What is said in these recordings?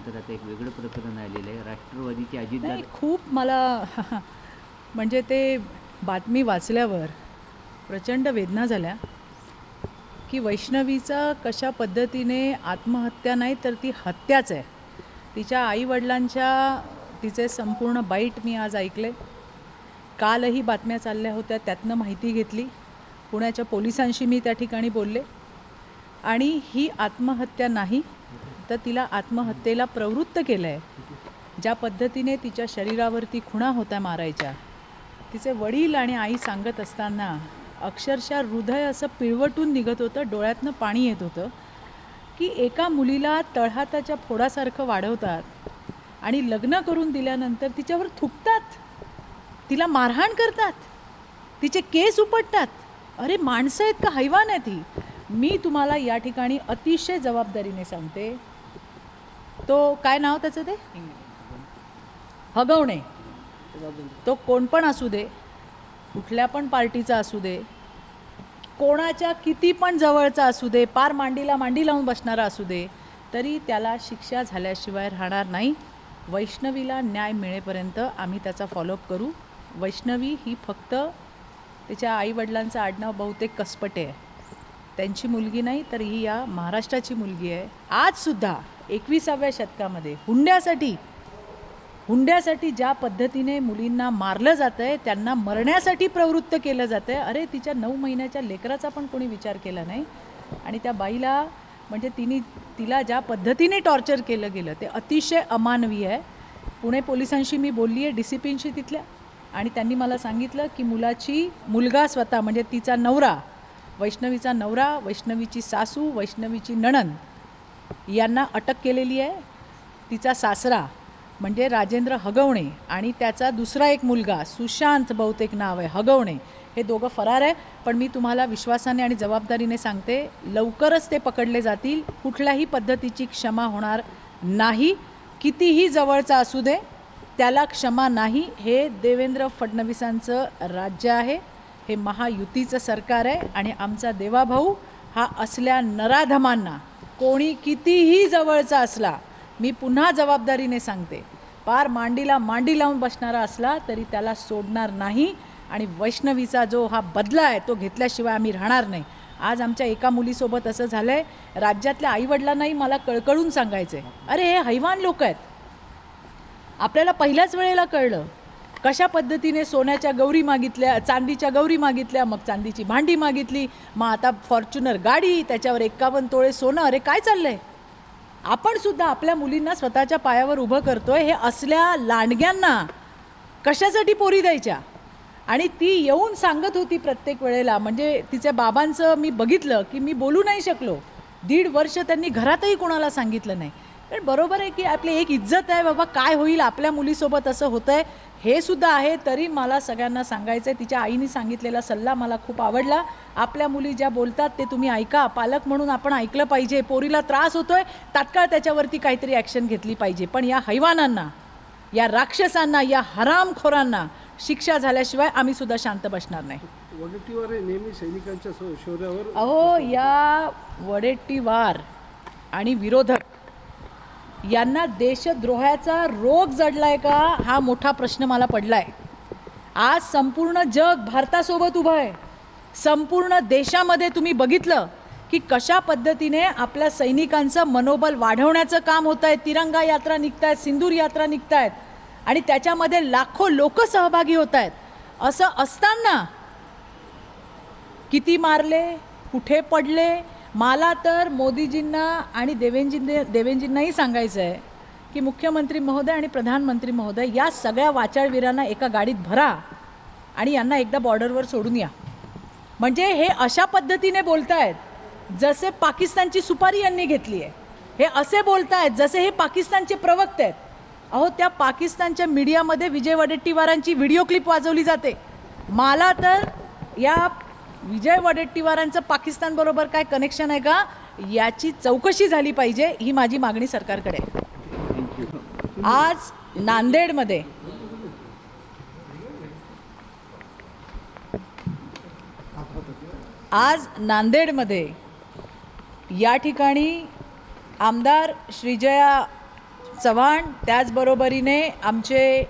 त्यानंतर आता एक वेगळं प्रकरण आलेलं आहे. राष्ट्रवादीचे अजितदादा नाही, खूप मला म्हणजे ते बातमी वाचल्यावर प्रचंड वेदना झाल्या की वैष्णवीचा कशा पद्धतीने आत्महत्या नाही तर ती हत्याच आहे. तिच्या आईवडिलांच्या तिचे संपूर्ण बाईट मी आज ऐकले. कालही बातम्या चालल्या होत्या, त्यातनं माहिती घेतली. पुण्याच्या पोलिसांशी मी त्या ठिकाणी बोलले आणि ही आत्महत्या नाही तर तिला आत्महत्येला प्रवृत्त केलं आहे. ज्या पद्धतीने तिच्या शरीरावरती खुणा होत्या मारायच्या, तिचे वडील आणि आई सांगत असताना अक्षरशः हृदय असं पिळवटून निघत होतं, डोळ्यातनं पाणी येत होतं की एका मुलीला तळहाताच्या फोडासारखं वाढवतात आणि लग्न करून दिल्यानंतर तिच्यावर थुकतात, तिला मारहाण करतात, तिचे केस उपटतात. अरे माणसं आहेत का हैवान आहेत ही? मी तुम्हाला या ठिकाणी अतिशय जबाबदारीने सांगते, तो काय नाव त्याचं ते हगवणे, तो कोण पण असू दे, कुठल्या पण पार्टीचा असू दे, कोणाच्या किती पण जवळचा असू दे, पार मांडीला मांडी लावून बसणारा असू दे, तरी त्याला शिक्षा झाल्याशिवाय राहणार नाही. वैष्णवीला न्याय मिळेपर्यंत आम्ही त्याचा फॉलोअप करू. वैष्णवी ही फक्त तिच्या आईवडिलांचं आडनाव बहुतेक कसपटे आहे, त्यांची मुलगी नाही तर ही या महाराष्ट्राची मुलगी आहे. आजसुद्धा 21व्या शतकामध्ये हुंड्यासाठी ज्या पद्धतीने मुलींना मारलं जातं आहे, त्यांना मरण्यासाठी प्रवृत्त केलं जातं आहे. अरे तिच्या 9 महिन्याच्या लेकराचा पण कोणी विचार केला नाही. आणि त्या बाईला म्हणजे तिला ज्या पद्धतीने टॉर्चर केलं गेलं ते अतिशय अमानवीय आहे. पुणे पोलिसांशी मी बोलली आहे, DCPंशी तिथल्या, आणि त्यांनी मला सांगितलं की मुलगा स्वतः म्हणजे तिचा नवरा, वैष्णवीचा नवरा, वैष्णवीची सासू, वैष्णवीची नणंद यांना अटक केलेली आहे. तिचा सासरा म्हणजे राजेंद्र हगवणे आणि त्याचा दुसरा एक मुलगा सुशांत बहुतेक नाव आहे हगवणे, हे दोघं फरार आहे. पण मी तुम्हाला विश्वासाने आणि जबाबदारीने सांगते, लवकरच ते पकडले जातील. कुठल्याही पद्धतीची क्षमा होणार नाही. कितीही जवळचा असू दे, त्याला क्षमा नाही. हे देवेंद्र फडणवीसांचं राज्य आहे, हे महायुतीचं सरकार आहे आणि आमचा देवाभाऊ हा असल्या नराधमांना, कोणी कितीही जवळचा असला, मी पुन्हा जबाबदारीने सांगते, पार मांडीला मांडी लावून बसणारा असला तरी त्याला सोडणार नाही. आणि वैष्णवीचा जो हा बदला आहे तो घेतल्याशिवाय आम्ही राहणार नाही. आज आमच्या एका मुलीसोबत असं झालं आहे, राज्यातल्या आईवडिलांनाही मला कळकळून सांगायचं आहे, अरे हे हैवान लोक आहेत. आपल्याला पहिल्याच वेळेला कळलं कशा पद्धतीने सोन्याच्या गौरी मागितल्या, चांदीच्या गौरी मागितल्या, मग चांदीची भांडी मागितली, मग आता फॉर्च्युनर गाडी, त्याच्यावर 51 तोळे सोनं. अरे काय चाललं आहे? आपण सुद्धा आपल्या मुलींना स्वतःच्या पायावर उभं करतोय. हे असल्या लांडग्यांना कशासाठी पोरी द्यायच्या? आणि ती येऊन सांगत होती प्रत्येक वेळेला, म्हणजे तिच्या बाबांचं मी बघितलं की मी बोलू नाही शकलो. 1.5 वर्ष त्यांनी घरातही कोणाला सांगितलं नाही. पण बरोबर आहे की आपली एक इज्जत आहे बाबा, काय होईल आपल्या मुलीसोबत असं होतं आहे हे सुद्धा आहे. तरी मला सगळ्यांना सांगायचं आहे, तिच्या आईने सांगितलेला सल्ला मला खूप आवडला. आपल्या मुली ज्या बोलतात ते तुम्ही ऐका, पालक म्हणून आपण ऐकलं पाहिजे. पोरीला त्रास होतोय, तात्काळ त्याच्यावरती काहीतरी ॲक्शन घेतली पाहिजे. पण या हैवानांना, या राक्षसांना, या हरामखोरांना शिक्षा झाल्याशिवाय आम्ही सुद्धा शांत बसणार नाही. वडेट्टीवार नेहमी सैनिकांच्या शौर्यावर, अहो या वडेट्टीवार आणि विरोधक यांना देशद्रोहाचा रोग जडलाय का, हा मोठा प्रश्न मला पडलाय. आज संपूर्ण जग भारतासोबत उभं आहे. संपूर्ण देशामध्ये तुम्ही बघितलं की कशा पद्धतीने आपल्या सैनिकांचं मनोबल वाढवण्याचं काम होत आहे. तिरंगा यात्रा निघत आहेत, सिंदूर यात्रा निघत आहेत आणि त्याच्यामध्ये लाखो लोक सहभागी होत आहेत. असं असताना किती मारले, कुठे पडले. मला तर मोदीजींना आणि देवेंजींनाही सांगायचं आहे की मुख्यमंत्री महोदय आणि प्रधानमंत्री महोदय, या सगळ्या वाचाळवीरांना एका गाडीत भरा आणि यांना एकदा बॉर्डरवर सोडून या. म्हणजे हे अशा पद्धतीने बोलतायत जसे पाकिस्तानची सुपारी यांनी घेतली आहे. हे असे बोलतायत जसे हे पाकिस्तानचे प्रवक्ते आहेत. अहो त्या पाकिस्तानच्या मीडियामध्ये विजय वडेट्टीवारांची व्हिडिओ क्लिप वाजवली जाते. मला तर या विजय वडेट्टीवारांचं पाकिस्तानबरोबर काय कनेक्शन आहे का याची चौकशी झाली पाहिजे, ही माझी मागणी सरकारकडे. आज नांदेडमध्ये या ठिकाणी आमदार श्रीजया चव्हाण, त्याचबरोबरीने आमचे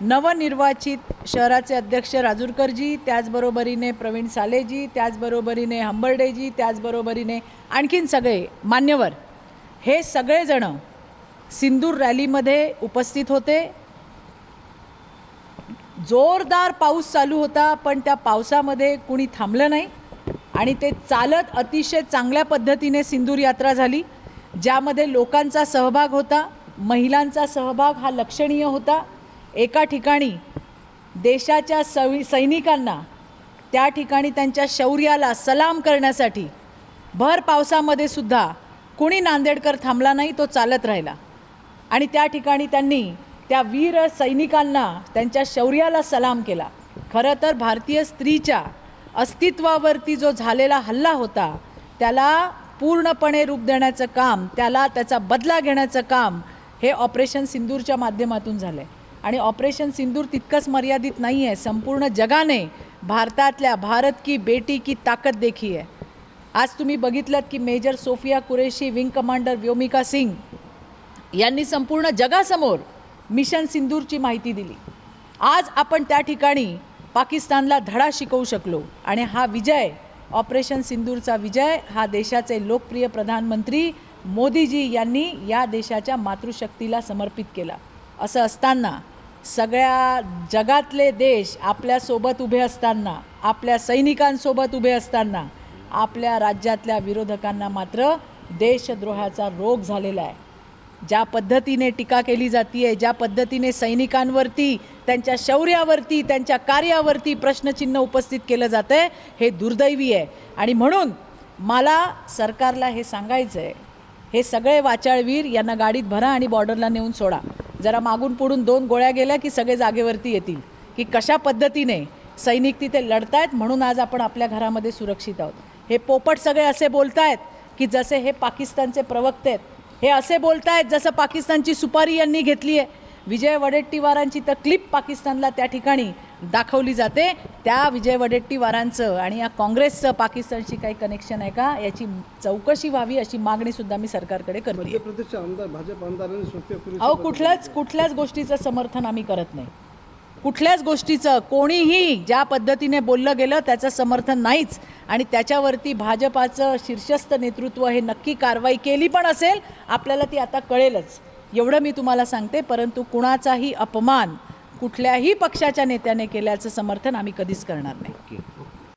नवनिर्वाचित शहराचे अध्यक्ष राजूरकरजी, त्याचबरोबरीने प्रवीण सालेजी, त्याचबरोबरीने हंबर्डेजी, त्याचबरोबरीने आणखीन सगळे मान्यवर, हे सगळेजण सिंदूर रॅलीमध्ये उपस्थित होते. जोरदार पाऊस चालू होता, पण त्या पावसामध्ये कुणी थांबलं नाही आणि ते चालत अतिशय चांगल्या पद्धतीने सिंदूर यात्रा झाली, ज्यामध्ये लोकांचा सहभाग होता, महिलांचा सहभाग हा लक्षणीय होता. एका ठिकाणी देशाच्या सैनिकांना त्या ठिकाणी त्यांच्या शौर्याला सलाम करण्यासाठी भर पावसामध्ये सुद्धा कुणी नांदेडकर थांबला नाही, तो चालत राहिला आणि त्या ठिकाणी त्यांनी त्या वीर सैनिकांना त्यांच्या शौर्याला सलाम केला. खरं तर भारतीय स्त्रीच्या अस्तित्वावरती जो झालेला हल्ला होता त्याला पूर्णपणे रूप देण्याचं काम, त्याचा बदला घेण्याचं काम हे ऑपरेशन सिंदूरच्या माध्यमातून झालं आहे. आणि ऑपरेशन सिंदूर तितकंच मर्यादित नाही आहे, संपूर्ण जगाने भारतातल्या भारत की बेटी की ताकद देखी आहे. आज तुम्ही बघितलं की major Sofiya Qureshi, wing commander Vyomika Singh यांनी संपूर्ण जगासमोर मिशन सिंदूरची माहिती दिली. आज आपण त्या ठिकाणी पाकिस्तानला धडा शिकवू शकलो आणि हा विजय, ऑपरेशन सिंदूरचा विजय, हा देशाचे लोकप्रिय प्रधानमंत्री मोदीजी यांनी या देशाच्या मातृशक्तीला समर्पित केला. असं असताना सगळ्या जगातले देश आपल्यासोबत उभे असताना, आपल्या सैनिकांसोबत उभे असताना, आपल्या राज्यातल्या विरोधकांना मात्र देशद्रोहाचा रोग झालेला आहे. ज्या पद्धतीने टीका केली जाते, ज्या पद्धतीने सैनिकांवरती, त्यांच्या शौर्यावरती, त्यांच्या कार्यावरती प्रश्नचिन्ह उपस्थित केलं जातं आहे, हे दुर्दैवी आहे. आणि म्हणून मला सरकारला हे सांगायचं आहे, हे सगळे वाचाळवीर यांना गाडीत भरा आणि बॉर्डरला नेऊन सोडा. जरा मागून पुढून 2 गोळ्या गेल्या की सगळे जागेवरती येतील की कशा पद्धतीने सैनिक तिथे लढतायत, म्हणून आज आपण आपल्या घरामध्ये सुरक्षित आहोत. हे पोपट सगळे असे बोलतायत की जसे हे पाकिस्तानचे प्रवक्ते आहेत, हे असे बोलतायत जसं पाकिस्तानची सुपारी यांनी घेतली आहे. विजय वडेट्टीवारांची तर क्लिप पाकिस्तानला त्या ठिकाणी दाखवली जाते. त्या विजय वडेट्टीवारांचं आणि या काँग्रेसचं पाकिस्तानशी काही कनेक्शन आहे का, याची चौकशी व्हावी अशी मागणीसुद्धा मी सरकारकडे करते. मध्य प्रदेशचे आमदार, भाजप आमदारांनी सोफिया कुरेशी अहो, कुठल्याच गोष्टीचं समर्थन आम्ही करत नाही. कुठल्याच गोष्टीचं कोणीही ज्या पद्धतीने बोललं गेलं त्याचं समर्थन नाहीच. आणि त्याच्यावरती भाजपाचं शीर्षस्थ नेतृत्व हे नक्की कारवाई केली पण असेल, आपल्याला ती आता कळेलच, एवढं मी तुम्हाला सांगते. परंतु कुणाचाही अपमान कुठल्याही पक्षाच्या नेत्याने केल्याचं समर्थन आम्ही कधीच करणार नाही.